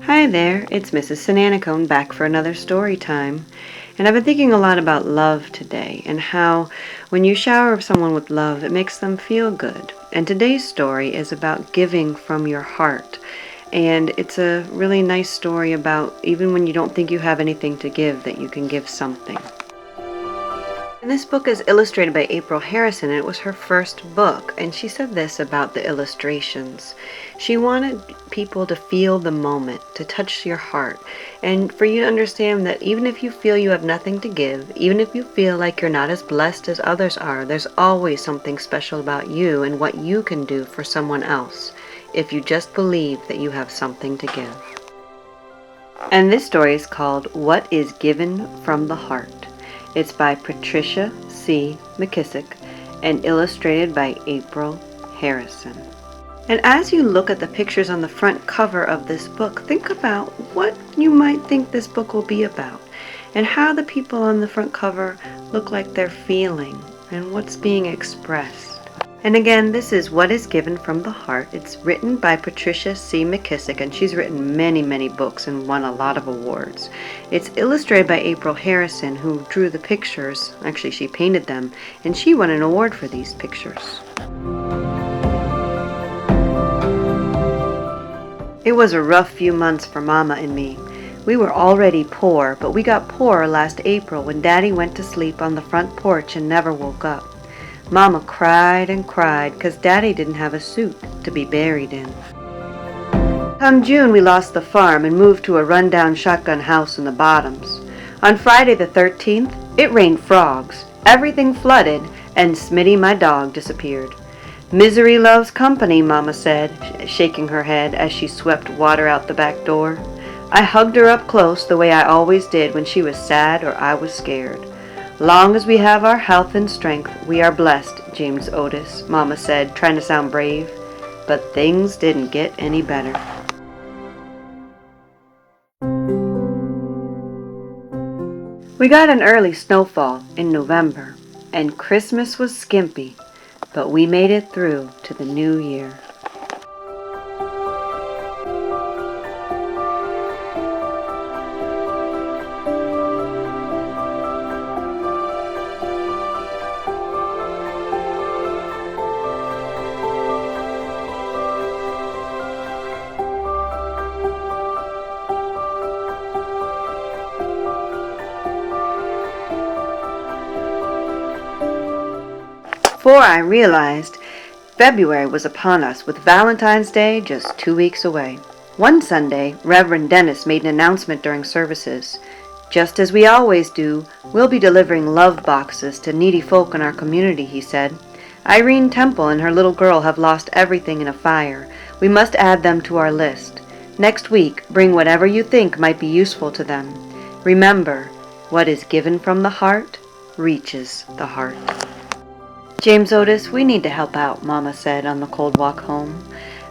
Hi there, it's Mrs. Sinanacone back for another story time. And I've been thinking a lot about love today and how when you shower someone with love, it makes them feel good. And today's story is about giving from your heart. And it's a really nice story about even when you don't think you have anything to give, that you can give something. And this book is illustrated by April Harrison, and it was her first book. And she said this about the illustrations. She wanted people to feel the moment, to touch your heart, and for you to understand that even if you feel you have nothing to give, even if you feel like you're not as blessed as others are, there's always something special about you and what you can do for someone else, if you just believe that you have something to give. And this story is called What is Given from the Heart. It's by Patricia C. McKissick and illustrated by April Harrison. And as you look at the pictures on the front cover of this book, think about what you might think this book will be about and how the people on the front cover look like they're feeling and what's being expressed. And again, this is What is Given from the Heart. It's written by Patricia C. McKissick, and she's written many books and won a lot of awards. It's illustrated by April Harrison, who drew the pictures. Actually, she painted them, and she won an award for these pictures. It was a rough few months for Mama and me. We were already poor, but we got poorer last April when Daddy went to sleep on the front porch and never woke up. Mama cried and cried because Daddy didn't have a suit to be buried in. Come June, we lost the farm and moved to a run-down shotgun house in the Bottoms. On Friday the 13th, it rained frogs, everything flooded, and Smitty, my dog, disappeared. Misery loves company, Mama said, shaking her head as she swept water out the back door. I hugged her up close the way I always did when she was sad or I was scared. Long as we have our health and strength, we are blessed, James Otis, Mama said, trying to sound brave. But things didn't get any better. We got an early snowfall in November, and Christmas was skimpy, but we made it through to the new year. Before I realized, February was upon us with Valentine's Day just 2 weeks away. One Sunday, Reverend Dennis made an announcement during services. Just as we always do, we'll be delivering love boxes to needy folk in our community, he said. Irene Temple and her little girl have lost everything in a fire. We must add them to our list. Next week, bring whatever you think might be useful to them. Remember, what is given from the heart reaches the heart. James Otis, we need to help out, Mama said on the cold walk home.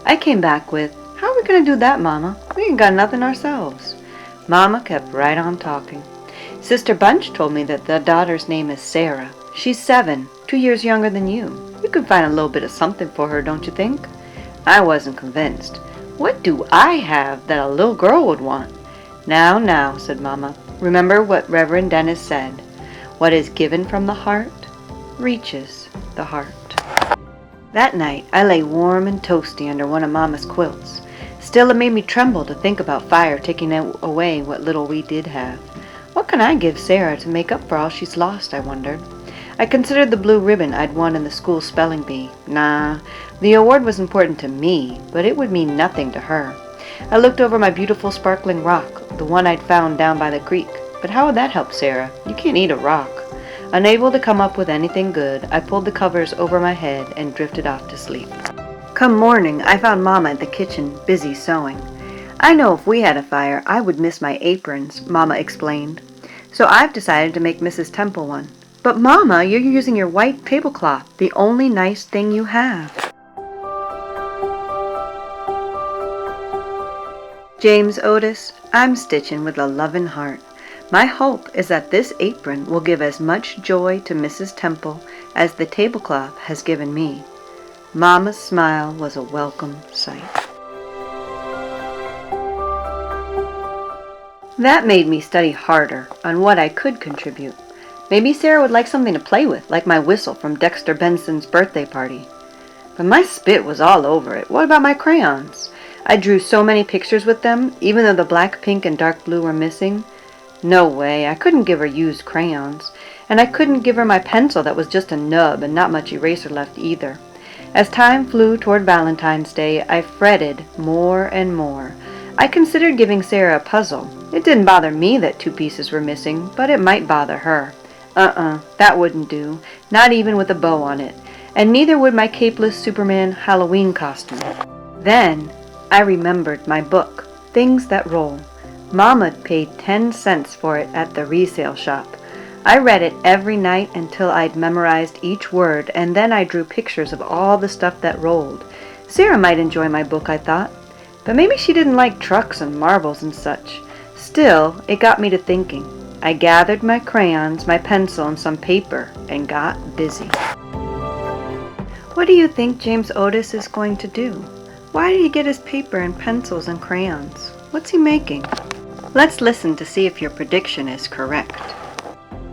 I came back with, how are we going to do that, Mama? We ain't got nothing ourselves. Mama kept right on talking. Sister Bunch told me that the daughter's name is Sarah. She's 7, 2 years younger than you. You could find a little bit of something for her, don't you think? I wasn't convinced. What do I have that a little girl would want? Now, said Mama. Remember what Reverend Dennis said. What is given from the heart reaches the heart. That night, I lay warm and toasty under one of Mama's quilts. Still, it made me tremble to think about fire taking away what little we did have. What can I give Sarah to make up for all she's lost, I wondered. I considered the blue ribbon I'd won in the school spelling bee. Nah, the award was important to me, but it would mean nothing to her. I looked over my beautiful sparkling rock, the one I'd found down by the creek. But how would that help Sarah? You can't eat a rock. Unable to come up with anything good, I pulled the covers over my head and drifted off to sleep. Come morning, I found Mama at the kitchen, busy sewing. I know if we had a fire, I would miss my aprons, Mama explained. So I've decided to make Mrs. Temple one. But Mama, you're using your white tablecloth, the only nice thing you have. James Otis, I'm stitching with a loving heart. My hope is that this apron will give as much joy to Mrs. Temple as the tablecloth has given me. Mama's smile was a welcome sight. That made me study harder on what I could contribute. Maybe Sarah would like something to play with, like my whistle from Dexter Benson's birthday party. But my spit was all over it. What about my crayons? I drew so many pictures with them, even though the black, pink, and dark blue were missing. No way, I couldn't give her used crayons. And I couldn't give her my pencil that was just a nub and not much eraser left either. As time flew toward Valentine's Day, I fretted more and more. I considered giving Sarah a puzzle. It didn't bother me that 2 pieces were missing, but it might bother her. That wouldn't do, not even with a bow on it, and neither would my capeless Superman Halloween costume. Then I remembered my book, Things That Roll. Mama paid 10 cents for it at the resale shop. I read it every night until I'd memorized each word, and then I drew pictures of all the stuff that rolled. Sarah might enjoy my book, I thought, but maybe she didn't like trucks and marbles and such. Still, it got me to thinking. I gathered my crayons, my pencil, and some paper, and got busy. What do you think James Otis is going to do? Why did he get his paper and pencils and crayons? What's he making? Let's listen to see if your prediction is correct.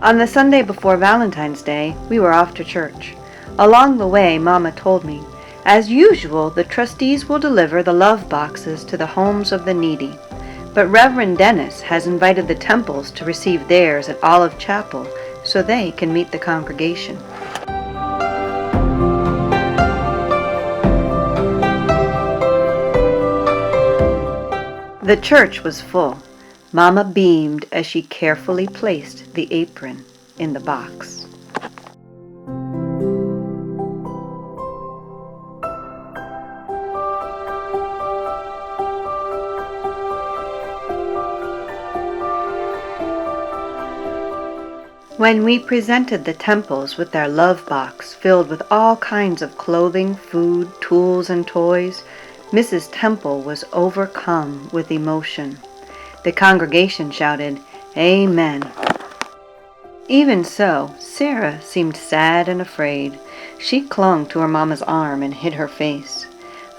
On the Sunday before Valentine's Day, we were off to church. Along the way, Mama told me, as usual, the trustees will deliver the love boxes to the homes of the needy. But Reverend Dennis has invited the Temples to receive theirs at Olive Chapel so they can meet the congregation. The church was full. Mama beamed as she carefully placed the apron in the box. When we presented the Temples with their love box filled with all kinds of clothing, food, tools, and toys, Mrs. Temple was overcome with emotion. The congregation shouted, "Amen." Even so, Sarah seemed sad and afraid. She clung to her mama's arm and hid her face.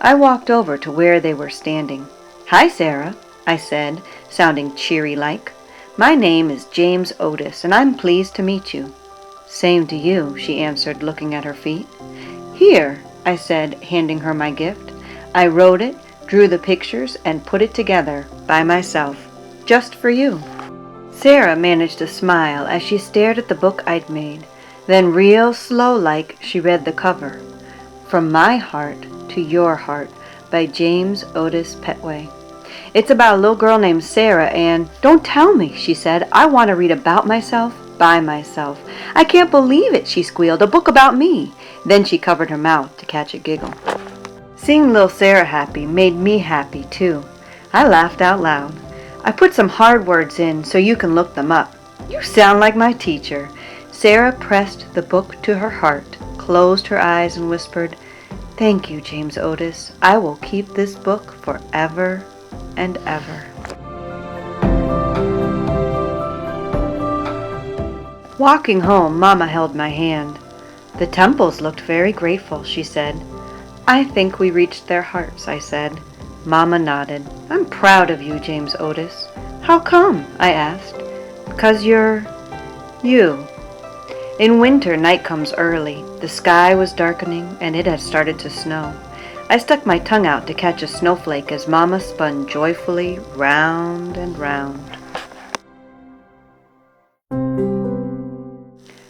I walked over to where they were standing. "Hi, Sarah," I said, sounding cheery-like. "My name is James Otis, and I'm pleased to meet you." "Same to you," she answered, looking at her feet. "Here," I said, handing her my gift. I wrote it, drew the pictures, and put it together by myself, just for you. Sarah managed to smile as she stared at the book I'd made. Then real slow-like, she read the cover. From My Heart to Your Heart by James Otis Petway. It's about a little girl named Sarah and, "Don't tell me," she said. "I want to read about myself, by myself. I can't believe it," she squealed. "A book about me." Then she covered her mouth to catch a giggle. Seeing little Sarah happy made me happy, too. I laughed out loud. "I put some hard words in so you can look them up." "You sound like my teacher." Sarah pressed the book to her heart, closed her eyes, and whispered, "Thank you, James Otis. I will keep this book forever and ever." Walking home, Mama held my hand. "The Temples looked very grateful," she said. "I think we reached their hearts," I said. Mama nodded. "I'm proud of you, James Otis." "How come?" I asked. "'Cause you're you." In winter, night comes early. The sky was darkening, and it had started to snow. I stuck my tongue out to catch a snowflake as Mama spun joyfully round and round.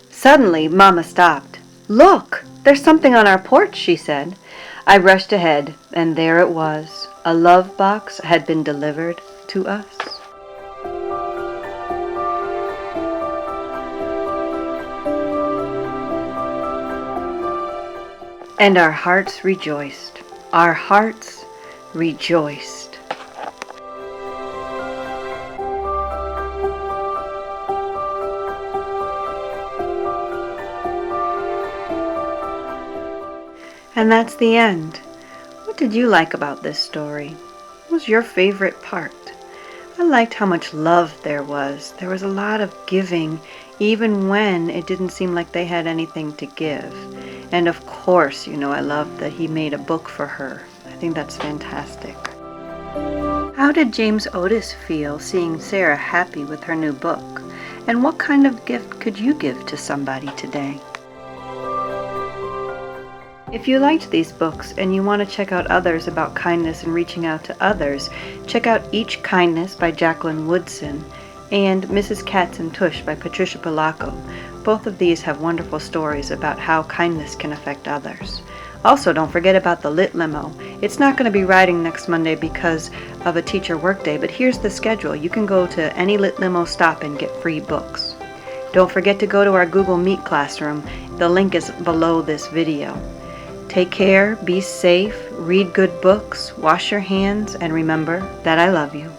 Suddenly, Mama stopped. "Look! There's something on our porch," she said. I rushed ahead, and there it was. A love box had been delivered to us. And our hearts rejoiced. Our hearts rejoiced. And that's the end. What did you like about this story? What was your favorite part? I liked how much love there was. There was a lot of giving, even when it didn't seem like they had anything to give. And of course, I loved that he made a book for her. I think that's fantastic. How did James Otis feel seeing Sarah happy with her new book? And what kind of gift could you give to somebody today? If you liked these books and you want to check out others about kindness and reaching out to others, check out Each Kindness by Jacqueline Woodson and Mrs. Katz and Tush by Patricia Polacco. Both of these have wonderful stories about how kindness can affect others. Also, don't forget about the Lit Limo. It's not going to be riding next Monday because of a teacher workday, but here's the schedule. You can go to any Lit Limo stop and get free books. Don't forget to go to our Google Meet classroom. The link is below this video. Take care, be safe, read good books, wash your hands, and remember that I love you.